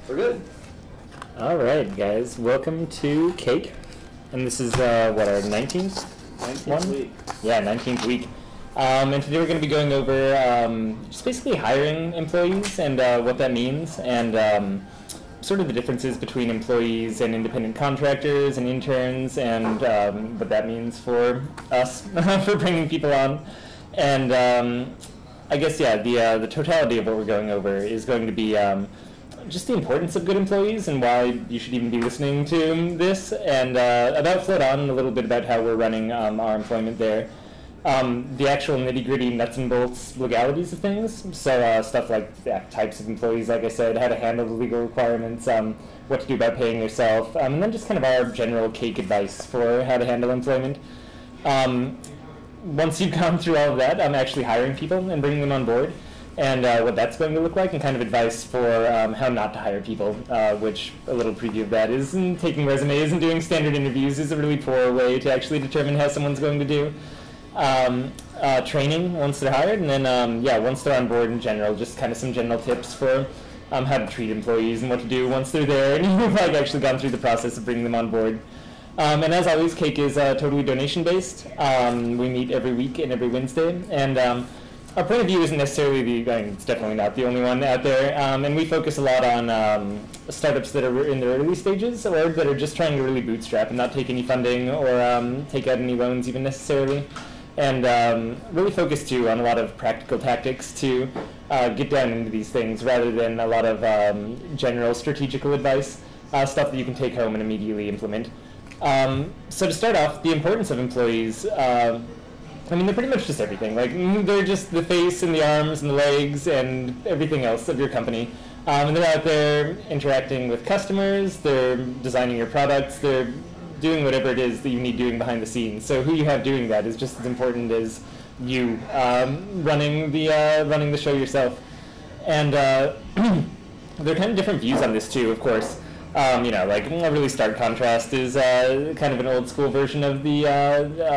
We're good. All right, guys. Welcome to Cake. And this is, what, our 19th? 19th week. Yeah, 19th week. And today we're going to be going over just basically hiring employees and what that means, and sort of the differences between employees and independent contractors and interns, and what that means for us for bringing people on. And I guess, yeah, the totality of what we're going over is going to be just the importance of good employees and why you should even be listening to this, and about Float On, a little bit about how we're running our employment there. The actual nitty-gritty nuts and bolts legalities of things, so stuff like types of employees, like I said, how to handle the legal requirements, what to do about paying yourself, and then just kind of our general cake advice for how to handle employment. Once you've gone through all of that, I'm actually hiring people and bringing them on board, and what that's going to look like, and kind of advice for how not to hire people, which a little preview of that is taking resumes and doing standard interviews is a really poor way to actually determine how someone's going to do. Training once they're hired, and then yeah, once they're on board in general, just kind of some general tips for how to treat employees and what to do once they're there and you've like actually gone through the process of bringing them on board. And as always, Cake is totally donation based. We meet every week and every Wednesday, and our point of view isn't necessarily it's definitely not the only one out there, and we focus a lot on startups that are in their early stages or that are just trying to really bootstrap and not take any funding or take out any loans even necessarily. And really focus too on a lot of practical tactics to get down into these things rather than a lot of general strategical advice, stuff that you can take home and immediately implement. So to start off, the importance of employees, I mean, they're pretty much just everything. Like, they're just the face and the arms and the legs and everything else of your company. And they're out there interacting with customers, they're designing your products, they're doing whatever it is that you need doing behind the scenes. So who you have doing that is just as important as you running the show yourself. And there are kind of different views on this too, of course. You know, like a really stark contrast is kind of an old school version of the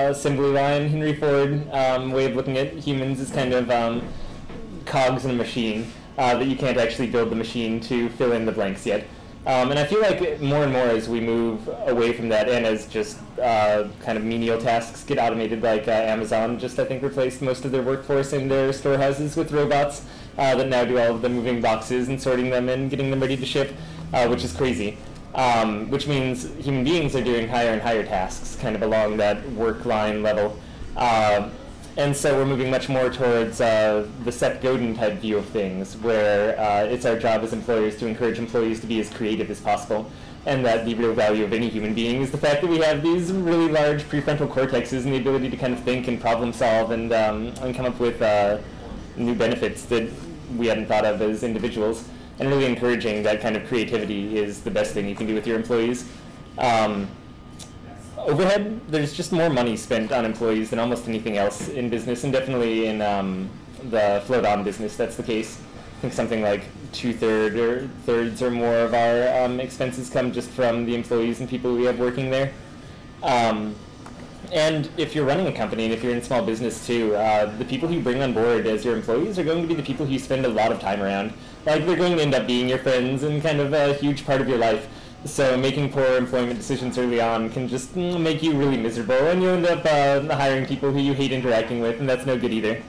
assembly line Henry Ford way of looking at humans as kind of cogs in a machine that you can't actually build the machine to fill in the blanks yet. And I feel like more and more as we move away from that, and as just kind of menial tasks get automated, like Amazon just, I think, replaced most of their workforce in their storehouses with robots that now do all of the moving boxes and sorting them and getting them ready to ship, which is crazy. Which means human beings are doing higher and higher tasks, kind of along that work line level. And so we're moving much more towards the Seth Godin type view of things, where it's our job as employers to encourage employees to be as creative as possible, and that the real value of any human being is the fact that we have these really large prefrontal cortexes and the ability to kind of think and problem solve and come up with new benefits that we hadn't thought of as individuals. And really encouraging that kind of creativity is the best thing you can do with your employees. Overhead, there's just more money spent on employees than almost anything else in business, and definitely in the Float On business, that's the case. I think something like thirds or more of our expenses come just from the employees and people we have working there. And if you're running a company, and if you're in small business too, the people who you bring on board as your employees are going to be the people who you spend a lot of time around. Like, they're going to end up being your friends and kind of a huge part of your life. So making poor employment decisions early on can just make you really miserable, and you end up hiring people who you hate interacting with, and that's no good either.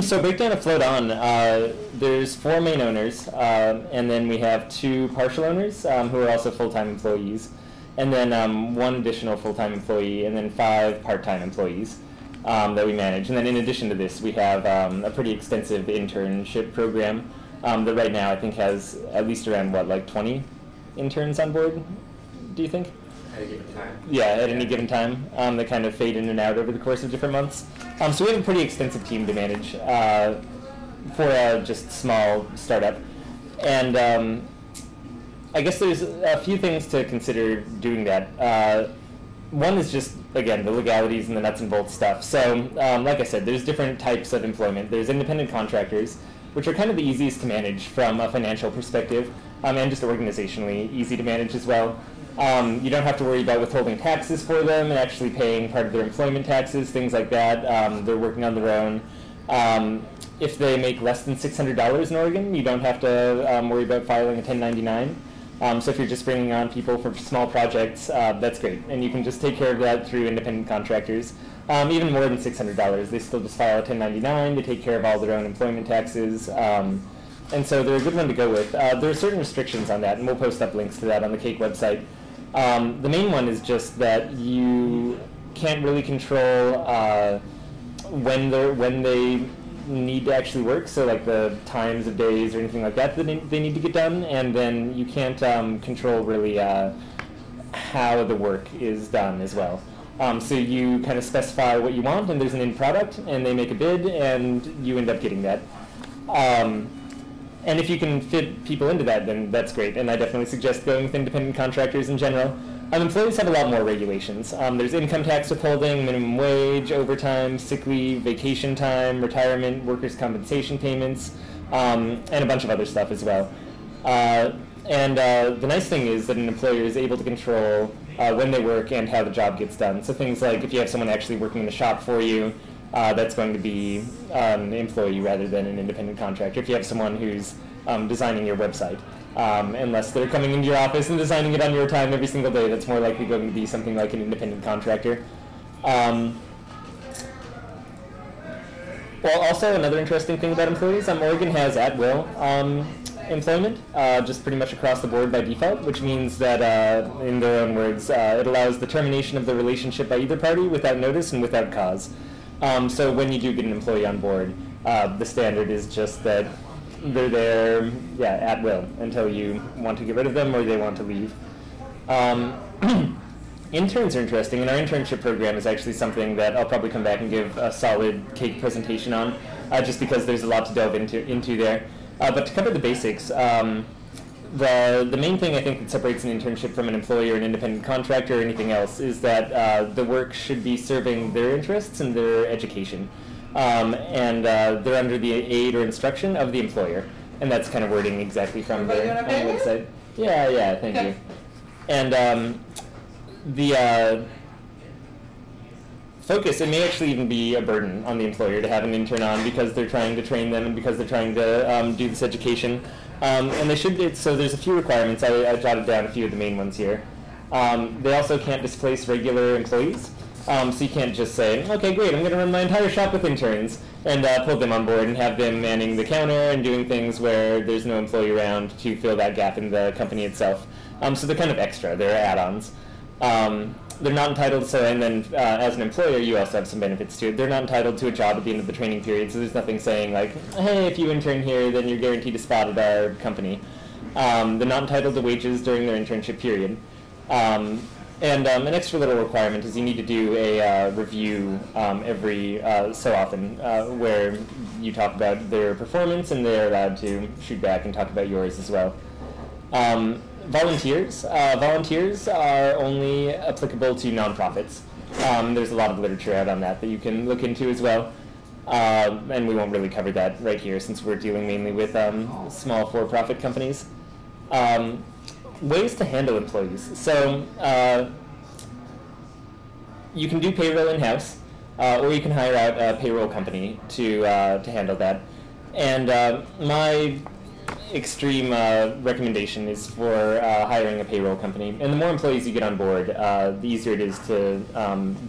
So breakdown of Float On, there's 4 main owners, and then we have 2 partial owners who are also full-time employees, and then 1 additional full-time employee, and then 5 part-time employees that we manage. And then in addition to this, we have a pretty extensive internship program that right now I think has at least around, what, like 20 interns on board, do you think? At a given time. Yeah, at any given time. They kind of fade in and out over the course of different months. So we have a pretty extensive team to manage for a just small startup. And I guess there's a few things to consider doing that. One is just, again, the legalities and the nuts and bolts stuff. So, like I said, there's different types of employment. There's independent contractors, which are kind of the easiest to manage from a financial perspective, and just organizationally easy to manage as well. You don't have to worry about withholding taxes for them and actually paying part of their employment taxes, things like that. They're working on their own. if they make less than $600 in Oregon, you don't have to worry about filing a 1099. So if you're just bringing on people for small projects, that's great. And you can just take care of that through independent contractors. Even more than $600, they still just file a 1099, they take care of all their own employment taxes, and so they're a good one to go with. There are certain restrictions on that, and we'll post up links to that on the CAKE website. The main one is just that you can't really control when they need to actually work, so like the times of days or anything like that that they need to get done, and then you can't control really how the work is done as well. So you kind of specify what you want, and there's an end product, and they make a bid, and you end up getting that. And if you can fit people into that, then that's great, and I definitely suggest going with independent contractors in general. Employees have a lot more regulations. There's income tax withholding, minimum wage, overtime, sick leave, vacation time, retirement, workers' compensation payments, and a bunch of other stuff as well. The nice thing is that an employer is able to control when they work and how the job gets done. So things like if you have someone actually working in the shop for you, that's going to be an employee rather than an independent contractor. If you have someone who's designing your website, unless they're coming into your office and designing it on your time every single day, that's more likely going to be something like an independent contractor. Well, also another interesting thing about employees, Oregon has at-will employment, just pretty much across the board by default, which means that, in their own words, it allows the termination of the relationship by either party without notice and without cause. So when you do get an employee on board, the standard is just that they're there, at will until you want to get rid of them or they want to leave. Interns are interesting, and our internship program is actually something that I'll probably come back and give a solid CAKE presentation on, just because there's a lot to delve into there. But to cover the basics, the main thing I think that separates an internship from an employee or an independent contractor or anything else is that the work should be serving their interests and their education. They're under the aid or instruction of the employer. And that's kind of wording exactly from their website. Yeah, thank you. And the focus, it may actually even be a burden on the employer to have an intern on because they're trying to train them and because they're trying to do this education. And they should, so there's a few requirements. I jotted down a few of the main ones here. They also can't displace regular employees. So you can't just say, okay, great, I'm going to run my entire shop with interns and pull them on board and have them manning the counter and doing things where there's no employee around to fill that gap in the company itself. So they're kind of extra, they're add-ons. They're not entitled, and then as an employer, you also have some benefits to it. They're not entitled to a job at the end of the training period, so there's nothing saying like, hey, if you intern here, then you're guaranteed a spot at our company. They're not entitled to wages during their internship period. An extra little requirement is you need to do a review every so often where you talk about their performance and they're allowed to shoot back and talk about yours as well. Volunteers. Volunteers are only applicable to nonprofits. There's a lot of literature out on that you can look into as well. And we won't really cover that right here since we're dealing mainly with small for-profit companies. Ways to handle employees. So you can do payroll in-house, or you can hire out a payroll company to handle that. And my extreme recommendation is for hiring a payroll company. And the more employees you get on board, the easier it is to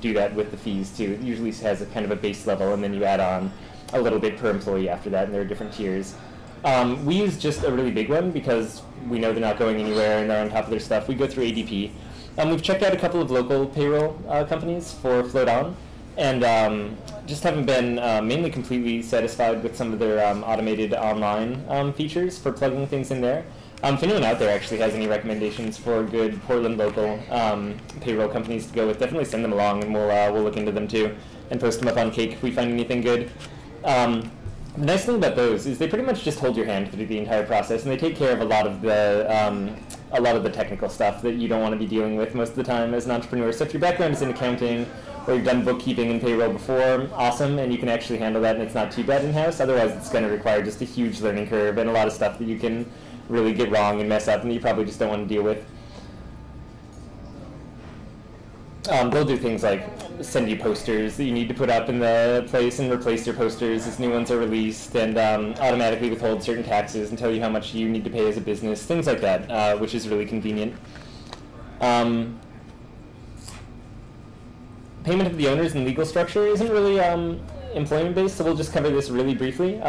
do that with the fees too. It usually has a kind of a base level, and then you add on a little bit per employee after that, and there are different tiers. We use just a really big one because we know they're not going anywhere and they're on top of their stuff. We go through ADP. We've checked out a couple of local payroll companies for Float On, and just haven't been mainly completely satisfied with some of their automated online features for plugging things in there. If anyone out there actually has any recommendations for good Portland local payroll companies to go with, definitely send them along, and we'll look into them too and post them up on CAKE if we find anything good. The nice thing about those is they pretty much just hold your hand through the entire process, and they take care of a lot of the technical stuff that you don't want to be dealing with most of the time as an entrepreneur. So if your background is in accounting or you've done bookkeeping and payroll before, awesome, and you can actually handle that and it's not too bad in-house. Otherwise, it's going to require just a huge learning curve and a lot of stuff that you can really get wrong and mess up and you probably just don't want to deal with. They'll do things like send you posters that you need to put up in the place and replace your posters as new ones are released, and automatically withhold certain taxes and tell you how much you need to pay as a business, things like that, which is really convenient. Payment of the owners and legal structure isn't really employment-based, so we'll just cover this really briefly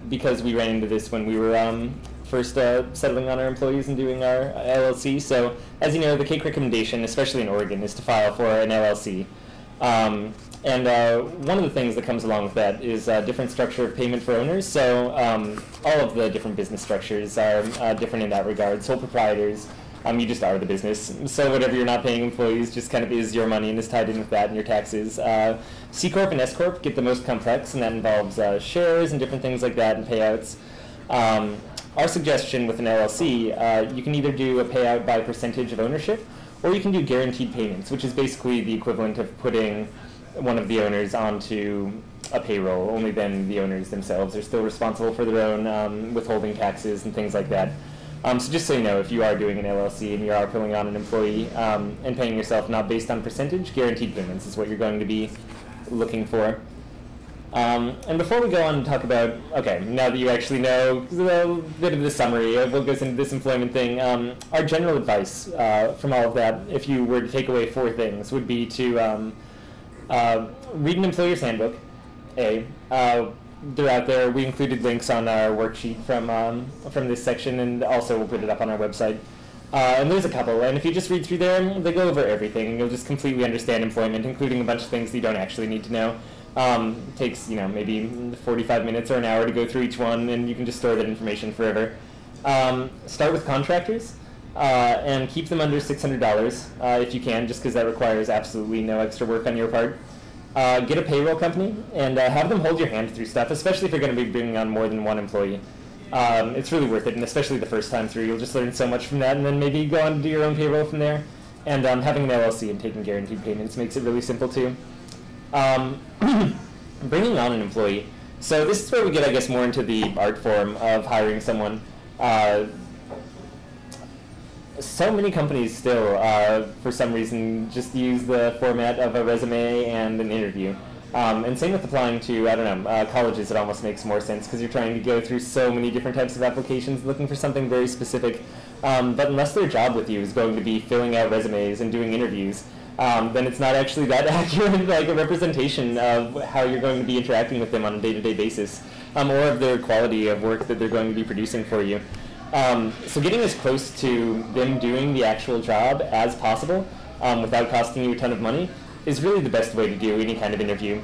because we ran into this when we were first settling on our employees and doing our LLC. So as you know, the CAKE recommendation, especially in Oregon, is to file for an LLC. And one of the things that comes along with that is a different structure of payment for owners. So all of the different business structures are different in that regard. Sole proprietors, you just are the business. So whatever you're not paying employees just kind of is your money and is tied in with that and your taxes. C Corp and S Corp get the most complex, and that involves shares and different things like that and payouts. Our suggestion with an LLC, you can either do a payout by percentage of ownership, or you can do guaranteed payments, which is basically the equivalent of putting one of the owners onto a payroll. Only then the owners themselves are still responsible for their own withholding taxes and things like that. So just so you know, if you are doing an LLC and you are pulling on an employee and paying yourself not based on percentage, guaranteed payments is what you're going to be looking for. And before we go on and talk about, okay, now that you actually know a bit of the summary of what goes into this employment thing, our general advice from all of that, if you were to take away 4 things, would be to read an employer's handbook, they're out there. We included links on our worksheet from this section, and also we'll put it up on our website. And there's a couple, and if you just read through there, they go over everything, and you'll just completely understand employment, including a bunch of things that you don't actually need to know. It takes, maybe 45 minutes or an hour to go through each one, and you can just store that information forever. Start with contractors, and keep them under $600 if you can, just because that requires absolutely no extra work on your part. Get a payroll company, and have them hold your hand through stuff, especially if you're going to be bringing on more than one employee. It's really worth it, and especially the first time through, you'll just learn so much from that, and then maybe go on to do your own payroll from there. And having an LLC and taking guaranteed payments makes it really simple too. Bringing on an employee. So this is where we get, I guess, more into the art form of hiring someone. So many companies still, for some reason, just use the format of a resume and an interview. And same with applying to, colleges. It almost makes more sense because you're trying to go through so many different types of applications looking for something very specific. But unless their job with you is going to be filling out resumes and doing interviews, then it's not actually that accurate, like a representation of how you're going to be interacting with them on a day-to-day basis, or of their quality of work that they're going to be producing for you. So getting as close to them doing the actual job as possible without costing you a ton of money is really the best way to do any kind of interview.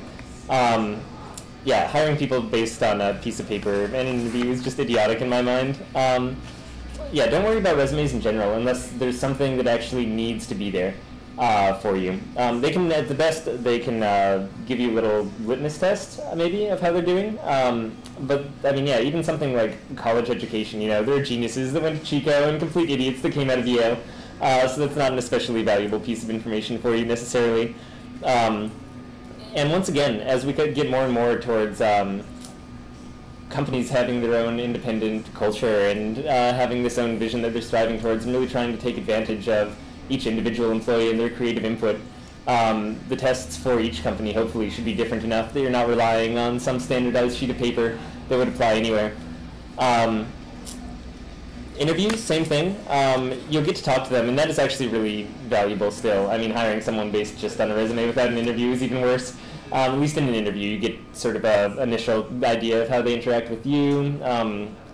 Yeah, hiring people based on a piece of paper and an interview is just idiotic in my mind. Yeah, don't worry about resumes in general unless there's something that actually needs to be there for you. They can, at the best, they can give you a little litmus test, maybe, of how they're doing. But, yeah, even something like college education, there are geniuses that went to Chico and complete idiots that came out of Yale. So that's not an especially valuable piece of information for you, necessarily. And once again, as we could get more and more towards companies having their own independent culture and having this own vision that they're striving towards and really trying to take advantage of each individual employee and their creative input, the tests for each company hopefully should be different enough that you're not relying on some standardized sheet of paper that would apply anywhere. Interviews, same thing. You'll get to talk to them, and that is actually really valuable still. Hiring someone based just on a resume without an interview is even worse. At least in an interview, you get sort of an initial idea of how they interact with you.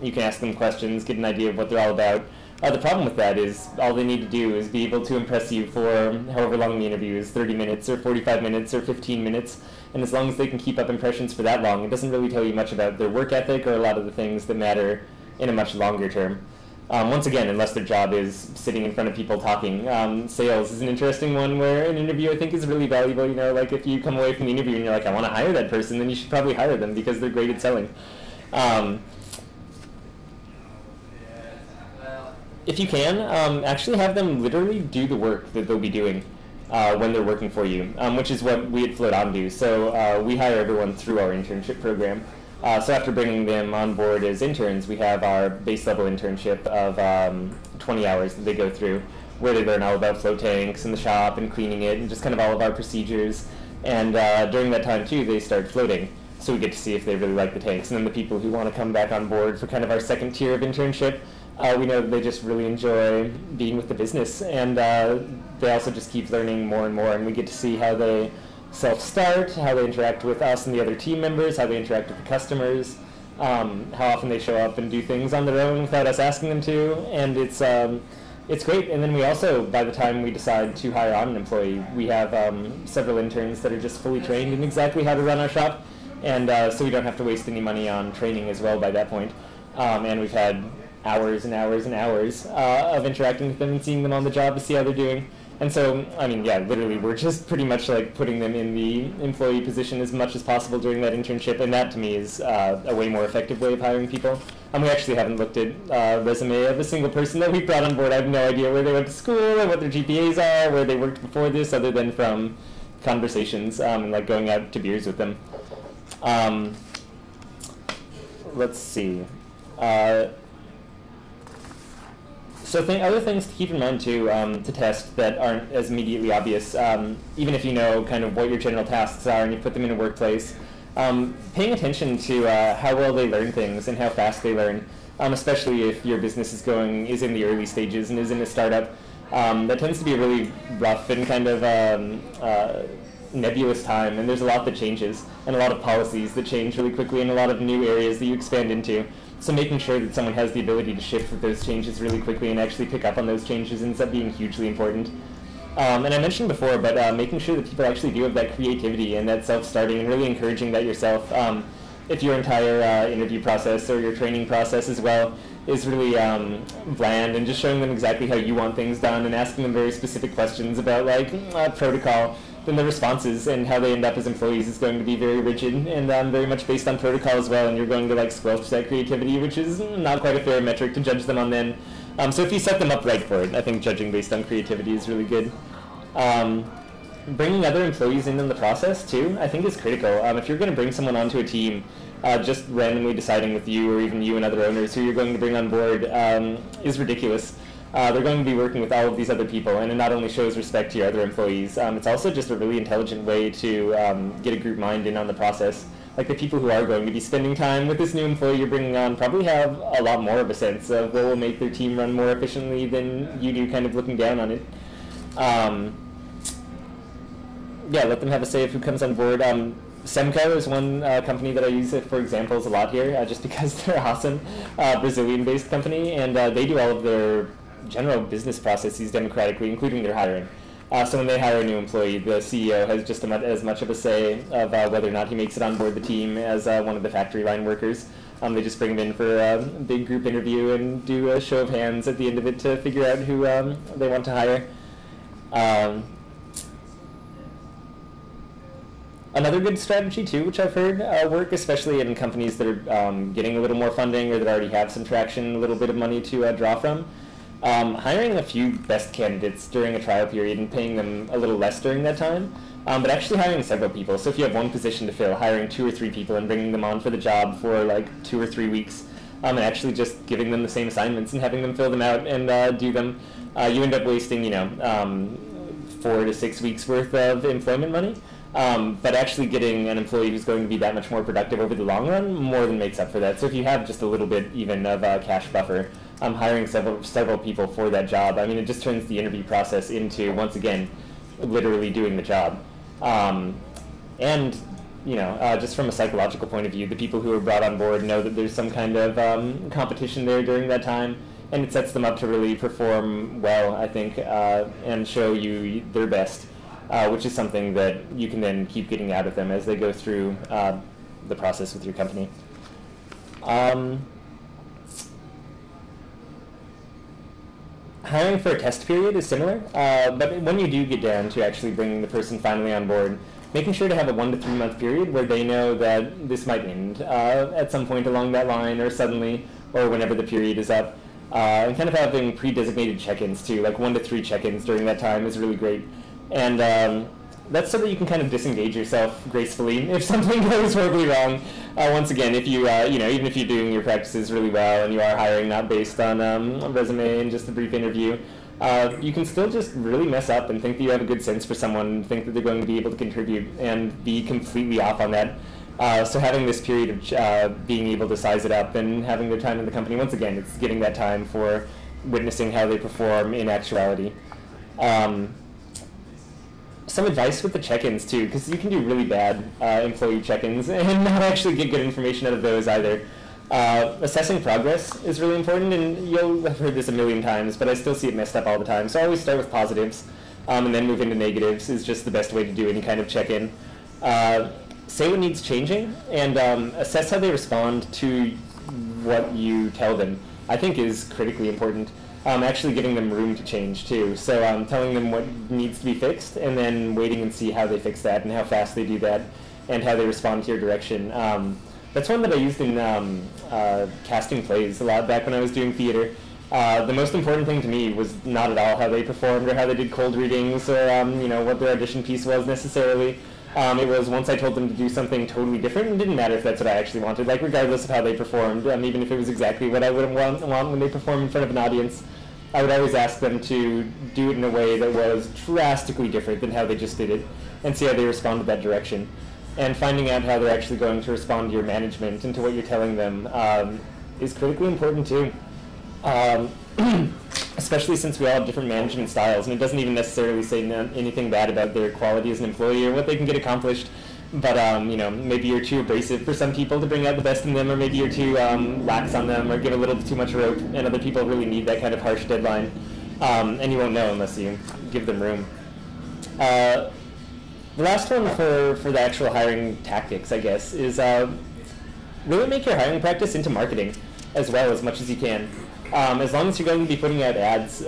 You can ask them questions, get an idea of what they're all about. The problem with that is all they need to do is be able to impress you for however long the interview is, 30 minutes or 45 minutes or 15 minutes. And as long as they can keep up impressions for that long, it doesn't really tell you much about their work ethic or a lot of the things that matter in a much longer term. Once again, unless their job is sitting in front of people talking. Sales is an interesting one where an interview I think is really valuable. Like if you come away from the interview and you're like, I want to hire that person, then you should probably hire them because they're great at selling. If you can, actually have them literally do the work that they'll be doing when they're working for you, which is what we at Float do. So we hire everyone through our internship program. So after bringing them on board as interns, we have our base level internship of 20 hours that they go through, where they learn all about float tanks and the shop and cleaning it and just kind of all of our procedures. And during that time too, they start floating. So we get to see if they really like the tanks. And then the people who want to come back on board for kind of our second tier of internship, we know that they just really enjoy being with the business. And they also just keep learning more and more. And we get to see how they self-start, how they interact with us and the other team members, how they interact with the customers, how often they show up and do things on their own without us asking them to. And it's great. And then we also, by the time we decide to hire on an employee, we have several interns that are just fully trained in exactly how to run our shop. And so we don't have to waste any money on training as well by that point. And we've had hours and hours and hours of interacting with them and seeing them on the job to see how they're doing. And so, I mean, yeah, literally, we're just pretty much like putting them in the employee position as much as possible during that internship. And that, to me, is a way more effective way of hiring people. And we actually haven't looked at resume of a single person that we brought on board. I have no idea where they went to school or what their GPAs are, where they worked before this, other than from conversations and like going out to beers with them. Let's see. So other things to keep in mind too, to test that aren't as immediately obvious, even if you know kind of what your general tasks are and you put them in a workplace, paying attention to how well they learn things and how fast they learn, especially if your business is in the early stages and is in a startup. That tends to be a really rough and kind of nebulous time, and there's a lot that changes and a lot of policies that change really quickly and a lot of new areas that you expand into. So making sure that someone has the ability to shift with those changes really quickly and actually pick up on those changes ends up being hugely important. And I mentioned before, but making sure that people actually do have that creativity and that self-starting and really encouraging that yourself. If your entire interview process or your training process as well is really bland and just showing them exactly how you want things done and asking them very specific questions about like protocol, then the responses and how they end up as employees is going to be very rigid and very much based on protocol as well, and you're going to like squelch that creativity, which is not quite a fair metric to judge them on then. So if you set them up right for it, I think judging based on creativity is really good. Bringing other employees in the process too, I think is critical. If you're going to bring someone onto a team, just randomly deciding with you or even you and other owners who you're going to bring on board is ridiculous. They're going to be working with all of these other people, and it not only shows respect to your other employees, it's also just a really intelligent way to get a group mind in on the process. Like the people who are going to be spending time with this new employee you're bringing on probably have a lot more of a sense of what will make their team run more efficiently than you do kind of looking down on it. Yeah, let them have a say of who comes on board. Semco is one company that I use for examples a lot here, just because they're awesome, Brazilian-based company, and they do all of their general business processes democratically, including their hiring. So when they hire a new employee, the CEO has just as much of a say of whether or not he makes it on board the team as one of the factory line workers. They just bring him in for a big group interview and do a show of hands at the end of it to figure out who they want to hire. Another good strategy too, which I've heard work, especially in companies that are getting a little more funding or that already have some traction, a little bit of money to draw from. Hiring a few best candidates during a trial period and paying them a little less during that time, but actually hiring several people. So if you have one position to fill, hiring 2 or 3 people and bringing them on for the job for like 2 or 3 weeks, and actually just giving them the same assignments and having them fill them out and do them, you end up wasting, 4 to 6 weeks worth of employment money. But actually getting an employee who's going to be that much more productive over the long run more than makes up for that. So if you have just a little bit even of a cash buffer, hiring several people for that job, I mean, it just turns the interview process into, once again, literally doing the job. And, just from a psychological point of view, the people who are brought on board know that there's some kind of competition there during that time, and it sets them up to really perform well, I think, and show you their best. Which is something that you can then keep getting out of them as they go through the process with your company. Hiring for a test period is similar, but when you do get down to actually bringing the person finally on board, making sure to have a 1 to 3 month period where they know that this might end at some point along that line or suddenly or whenever the period is up. And kind of having pre-designated check-ins too, like 1 to 3 check-ins during that time is really great. And that's so that you can kind of disengage yourself gracefully if something goes horribly wrong. Once again, if you, even if you're doing your practices really well and you are hiring not based on a resume and just a brief interview, you can still just really mess up and think that you have a good sense for someone, and think that they're going to be able to contribute, and be completely off on that. So having this period of being able to size it up and having their time in the company, once again, it's getting that time for witnessing how they perform in actuality. Some advice with the check-ins too, because you can do really bad employee check-ins and not actually get good information out of those either. Assessing progress is really important, and you'll have heard this a million times, but I still see it messed up all the time. So I always start with positives, and then move into negatives is just the best way to do any kind of check-in. Say what needs changing, and assess how they respond to what you tell them, I think is critically important. Actually giving them room to change too. So telling them what needs to be fixed, and then waiting and see how they fix that and how fast they do that and how they respond to your direction. That's one that I used in casting plays a lot back when I was doing theater. The most important thing to me was not at all how they performed or how they did cold readings or what their audition piece was necessarily. It was once I told them to do something totally different, it didn't matter if that's what I actually wanted, like regardless of how they performed, even if it was exactly what I would want when they perform in front of an audience. I would always ask them to do it in a way that was drastically different than how they just did it, and see how they respond to that direction. And finding out how they're actually going to respond to your management and to what you're telling them is critically important too. Especially since we all have different management styles, and it doesn't even necessarily say anything bad about their quality as an employee or what they can get accomplished. But maybe you're too abrasive for some people to bring out the best in them, or maybe you're too lax on them, or give a little too much rope, and other people really need that kind of harsh deadline. And you won't know unless you give them room. The last one for the actual hiring tactics, I guess, is really make your hiring practice into marketing as well, as much as you can. As long as you're going to be putting out ads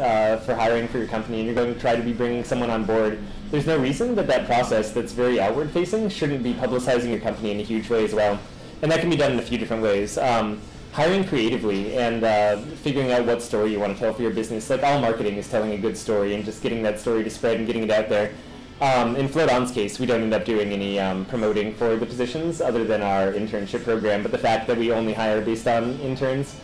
for hiring for your company, and you're going to try to be bringing someone on board, there's no reason that process that's very outward-facing shouldn't be publicizing your company in a huge way as well. And that can be done in a few different ways. Hiring creatively and figuring out what story you want to tell for your business. Like, all marketing is telling a good story and just getting that story to spread and getting it out there. In Float On's case, we don't end up doing any promoting for the positions other than our internship program, but the fact that we only hire based on interns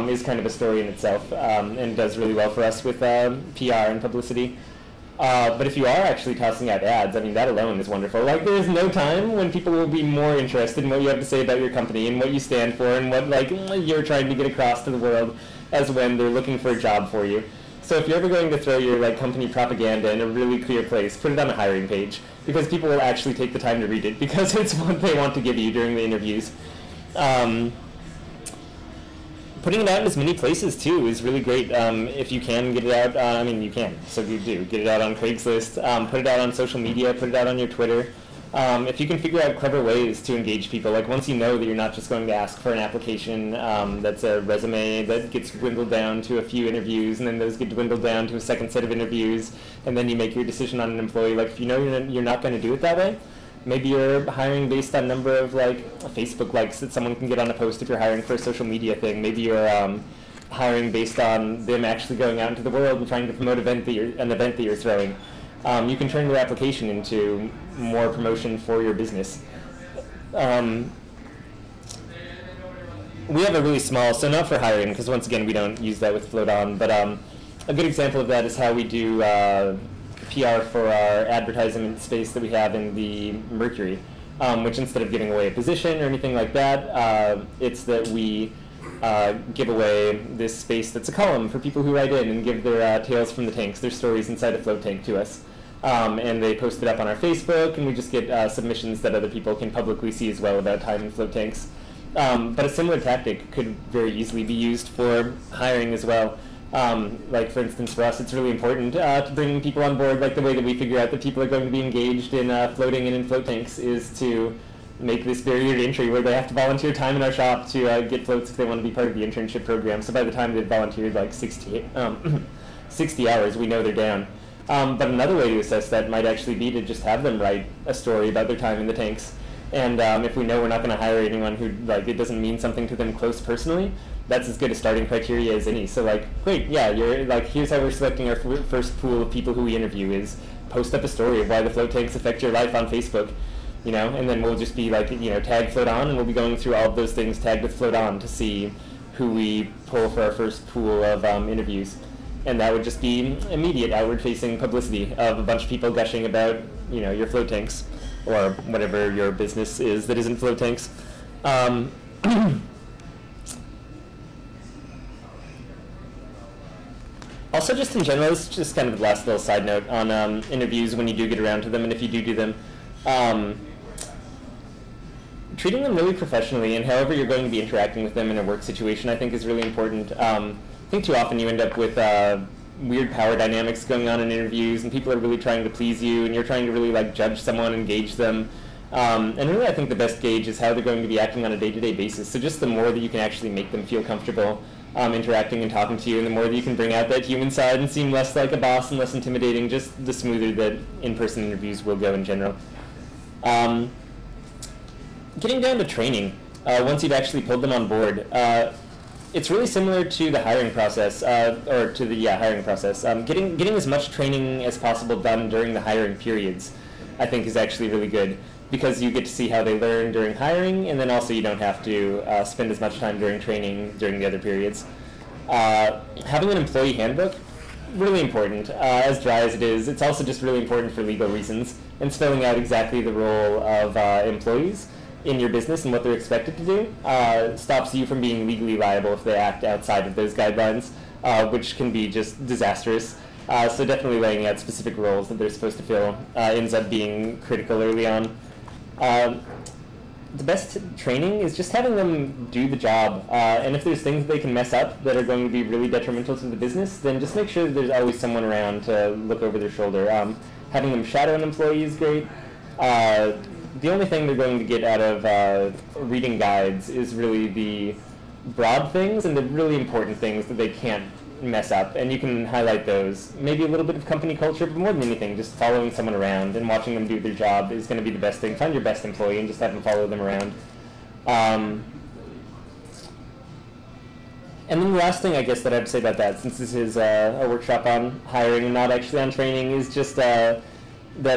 is kind of a story in itself, and does really well for us with PR and publicity. But if you are actually tossing out ads, I mean, that alone is wonderful. Like, there is no time when people will be more interested in what you have to say about your company and what you stand for and what, like, you're trying to get across to the world as when they're looking for a job for you. So if you're ever going to throw your company propaganda in a really clear place, put it on a hiring page, because people will actually take the time to read it, because it's what they want to give you during the interviews. Putting it out in as many places too is really great. If you can get it out, I mean, you can, so you do. Get it out on Craigslist, put it out on social media, put it out on your Twitter. If you can figure out clever ways to engage people, like once you know that you're not just going to ask for an application that's a resume that gets dwindled down to a few interviews, and then those get dwindled down to a second set of interviews, and then you make your decision on an employee. Like, if you know you're not going to do it that way, maybe you're hiring based on number of Facebook likes that someone can get on a post if you're hiring for a social media thing. Maybe you're hiring based on them actually going out into the world and trying to promote an event that you're throwing. You can turn your application into more promotion for your business. We have a really small, so not for hiring, because once again we don't use that with Float On, but a good example of that is how we do PR for our advertisement space that we have in the Mercury, which instead of giving away a position or anything like that, it's that we give away this space that's a column for people who write in and give their tales from the tanks, their stories inside a float tank to us. And they post it up on our Facebook, and we just get submissions that other people can publicly see as well about time in float tanks. But a similar tactic could very easily be used for hiring as well. Like, for instance, for us, it's really important to bring people on board. Like, the way that we figure out that people are going to be engaged in floating and in float tanks is to make this barrier to entry where they have to volunteer time in our shop to get floats if they want to be part of the internship program. So by the time they've volunteered like 60 hours, we know they're down. But another way to assess that might actually be to just have them write a story about their time in the tanks. And if we know we're not going to hire anyone who, it doesn't mean something to them close personally, that's as good a starting criteria as any. So, great, yeah, you're here's how we're selecting our first pool of people who we interview is post up a story of why the float tanks affect your life on Facebook, and then we'll just be tag Float On, and we'll be going through all of those things tagged with Float On to see who we pull for our first pool of interviews. And that would just be immediate outward-facing publicity of a bunch of people gushing about, your float tanks, or whatever your business is that isn't float tanks. Also, just in general, this is just kind of the last little side note on interviews when you do get around to them, and if you do them. Treating them really professionally, and however you're going to be interacting with them in a work situation, I think is really important. I think too often you end up with weird power dynamics going on in interviews, and people are really trying to please you, and you're trying to really judge someone and gauge them. And really, I think the best gauge is how they're going to be acting on a day-to-day basis. So just the more that you can actually make them feel comfortable interacting and talking to you, and the more that you can bring out that human side and seem less like a boss and less intimidating, just the smoother that in-person interviews will go in general. Getting down to training, once you've actually pulled them on board, it's really similar to the hiring process, hiring process. Getting as much training as possible done during the hiring periods, I think, is actually really good, because you get to see how they learn during hiring, and then also you don't have to spend as much time during training during the other periods. Having an employee handbook, really important. As dry as it is, it's also just really important for legal reasons, and spelling out exactly the role of employees in your business and what they're expected to do stops you from being legally liable if they act outside of those guidelines, which can be just disastrous. So definitely laying out specific roles that they're supposed to fill ends up being critical early on. The best training is just having them do the job, and if there's things that they can mess up that are going to be really detrimental to the business, then just make sure that there's always someone around to look over their shoulder. Having them shadow an employee is great. The only thing they're going to get out of reading guides is really the broad things and the really important things that they can't mess up, and you can highlight those. Maybe a little bit of company culture, but more than anything, just following someone around and watching them do their job is going to be the best thing. Find your best employee and just have them follow them around. And then the last thing I guess that I'd say about that, since this is a workshop on hiring and not actually on training, is just that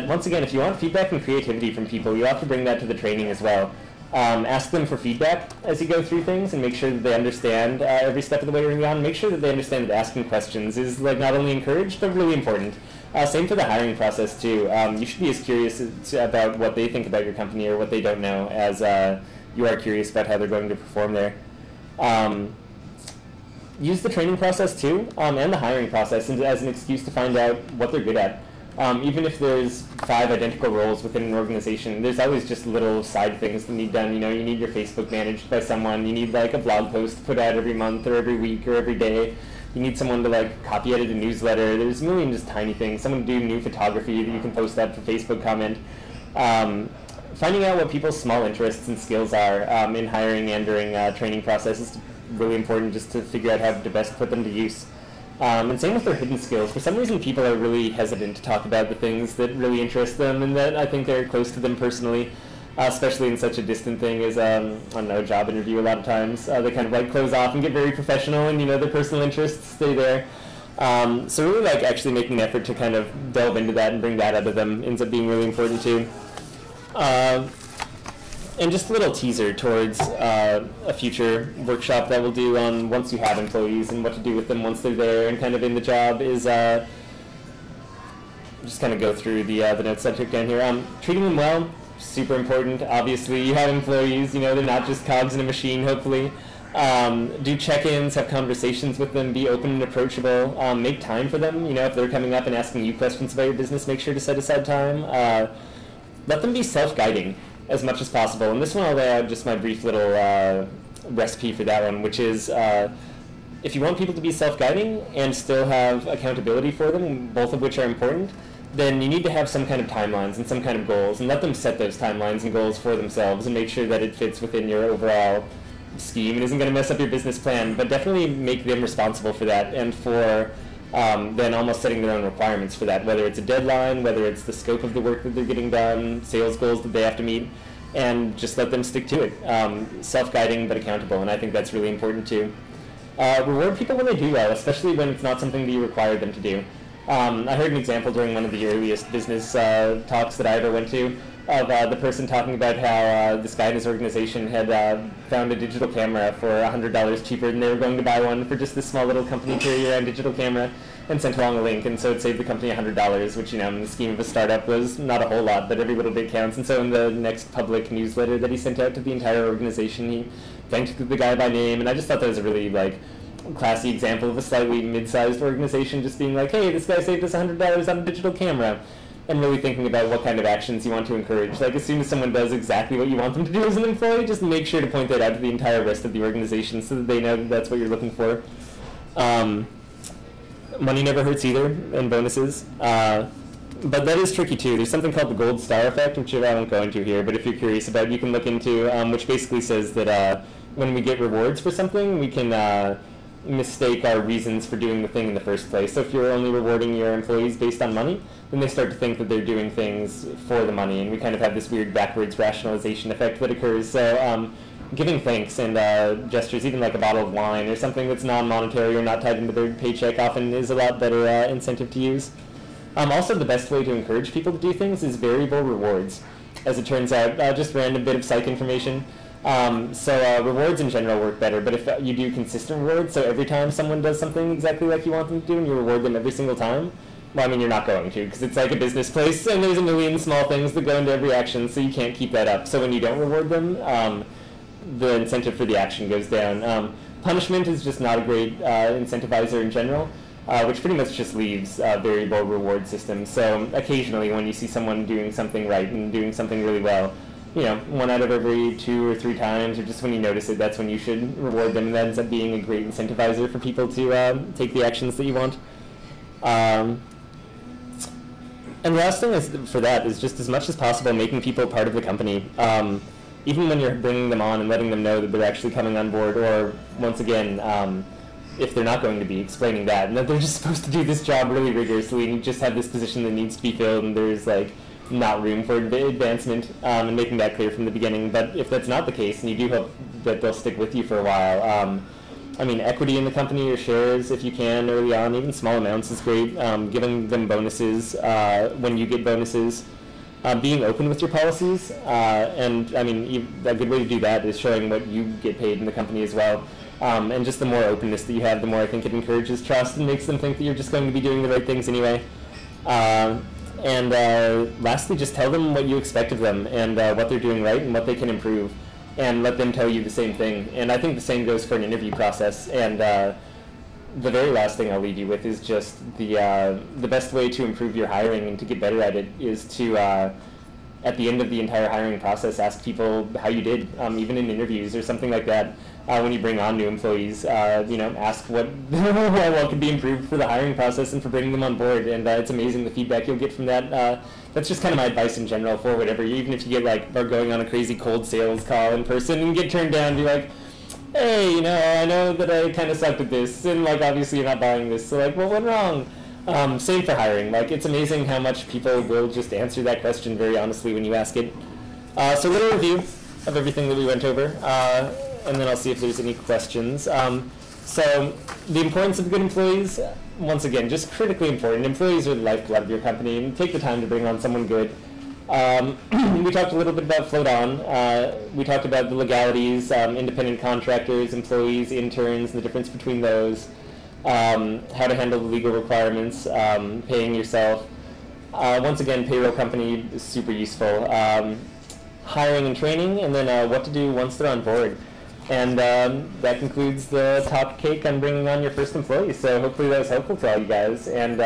once again, if you want feedback and creativity from people, you have to bring that to the training as well. Ask them for feedback as you go through things, and make sure that they understand every step of the way you're going on. Make sure that they understand that asking questions is not only encouraged, but really important. Same for the hiring process too. You should be as curious about what they think about your company or what they don't know as you are curious about how they're going to perform there. Use the training process too, and the hiring process as an excuse to find out what they're good at. Even if there's 5 identical roles within an organization, there's always just little side things that need done. You need your Facebook managed by someone. You need a blog post put out every month or every week or every day. You need someone to copy edit a newsletter. There's a million just tiny things. Someone to do new photography that you can post up for Facebook comment. Finding out what people's small interests and skills are in hiring and during training process is really important, just to figure out how to best put them to use. And same with their hidden skills. For some reason, people are really hesitant to talk about the things that really interest them and that I think are close to them personally, especially in such a distant thing as, I don't know, a job interview a lot of times. They kind of close off and get very professional, and their personal interests stay there. So really actually making an effort to kind of delve into that and bring that out of them ends up being really important too. And just a little teaser towards a future workshop that we'll do on once you have employees and what to do with them once they're there and kind of in the job is just kind of go through the notes I took down here. Treating them well, super important. Obviously, you have employees, they're not just cogs in a machine, hopefully. Do check-ins, have conversations with them, be open and approachable. Make time for them. If they're coming up and asking you questions about your business, make sure to set aside time. Let them be self-guiding as much as possible. And this one I'll add just my brief little recipe for that one, which is if you want people to be self-guiding and still have accountability for them, both of which are important, then you need to have some kind of timelines and some kind of goals, and let them set those timelines and goals for themselves and make sure that it fits within your overall scheme and isn't going to mess up your business plan, but definitely make them responsible for that and for then almost setting their own requirements for that, whether it's a deadline, whether it's the scope of the work that they're getting done, sales goals that they have to meet, and just let them stick to it. Self-guiding but accountable, and I think that's really important too. Reward people when they do well, especially when it's not something that you require them to do. I heard an example during one of the earliest business talks that I ever went to of the person talking about how this guy in his organization had found a digital camera for $100 cheaper than they were going to buy one for just this small little company carry-around digital camera. and sent along a link, and so it saved the company $100, which, in the scheme of a startup was not a whole lot, but every little bit counts. And so in the next public newsletter that he sent out to the entire organization, he thanked the guy by name, and I just thought that was a really, classy example of a slightly mid-sized organization just being like, hey, this guy saved us $100 on a digital camera, and really thinking about what kind of actions you want to encourage. As soon as someone does exactly what you want them to do as an employee, just make sure to point that out to the entire rest of the organization so that they know that that's what you're looking for. Money never hurts either, and bonuses. But that is tricky too. There's something called the gold star effect, which I won't go into here, but if you're curious about it, you can look into, which basically says that when we get rewards for something, we can mistake our reasons for doing the thing in the first place. So if you're only rewarding your employees based on money, then they start to think that they're doing things for the money, and we kind of have this weird backwards rationalization effect that occurs. So giving thanks and gestures, even like a bottle of wine or something that's non-monetary or not tied into their paycheck, often is a lot better incentive to use. Also, the best way to encourage people to do things is variable rewards. As it turns out, just random bit of psych information. Rewards in general work better, but if you do consistent rewards, so every time someone does something exactly like you want them to do and you reward them every single time, well, I mean, you're not going to, because it's like a business place and there's a million small things that go into every action, so you can't keep that up. So when you don't reward them, the incentive for the action goes down. Punishment is just not a great incentivizer in general, which pretty much just leaves variable reward systems. So occasionally when you see someone doing something right and doing something really well, 1 out of every 2 or 3 times, or just when you notice it, that's when you should reward them, and that ends up being a great incentivizer for people to take the actions that you want. And the last thing for that is just as much as possible making people part of the company. Even when you're bringing them on and letting them know that they're actually coming on board, or once again, if they're not going to be, explaining that, and that they're just supposed to do this job really rigorously, and you just have this position that needs to be filled, and there's not room for advancement, and making that clear from the beginning. But if that's not the case, and you do hope that they'll stick with you for a while, equity in the company or shares, if you can, early on, even small amounts is great. Giving them bonuses when you get bonuses. Being open with your policies, a good way to do that is showing what you get paid in the company as well. And just the more openness that you have, the more I think it encourages trust and makes them think that you're just going to be doing the right things anyway. And lastly, just tell them what you expect of them and what they're doing right and what they can improve, and let them tell you the same thing. And I think the same goes for an interview process. And the very last thing I'll leave you with is just the best way to improve your hiring and to get better at it is to, at the end of the entire hiring process, ask people how you did, even in interviews or something like that. When you bring on new employees, ask what could be improved for the hiring process and for bringing them on board. And it's amazing the feedback you'll get from that. That's just kind of my advice in general for whatever. Even if you get or going on a crazy cold sales call in person and get turned down, be like, hey, I know that I kind of sucked at this, and obviously you're not buying this. So what went wrong? Same for hiring. It's amazing how much people will just answer that question very honestly when you ask it. So a little review of everything that we went over. And then I'll see if there's any questions. So the importance of good employees, once again, just critically important. Employees are the lifeblood of your company, and take the time to bring on someone good. We talked a little bit about float on. We talked about the legalities, independent contractors, employees, interns, and the difference between those, how to handle the legal requirements, paying yourself. Once again, payroll company is super useful. Hiring and training, and then what to do once they're on board. And that concludes the top cake on bringing on your first employee. So hopefully that was helpful to all you guys. And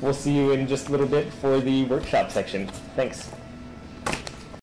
we'll see you in just a little bit for the workshop section. Thanks.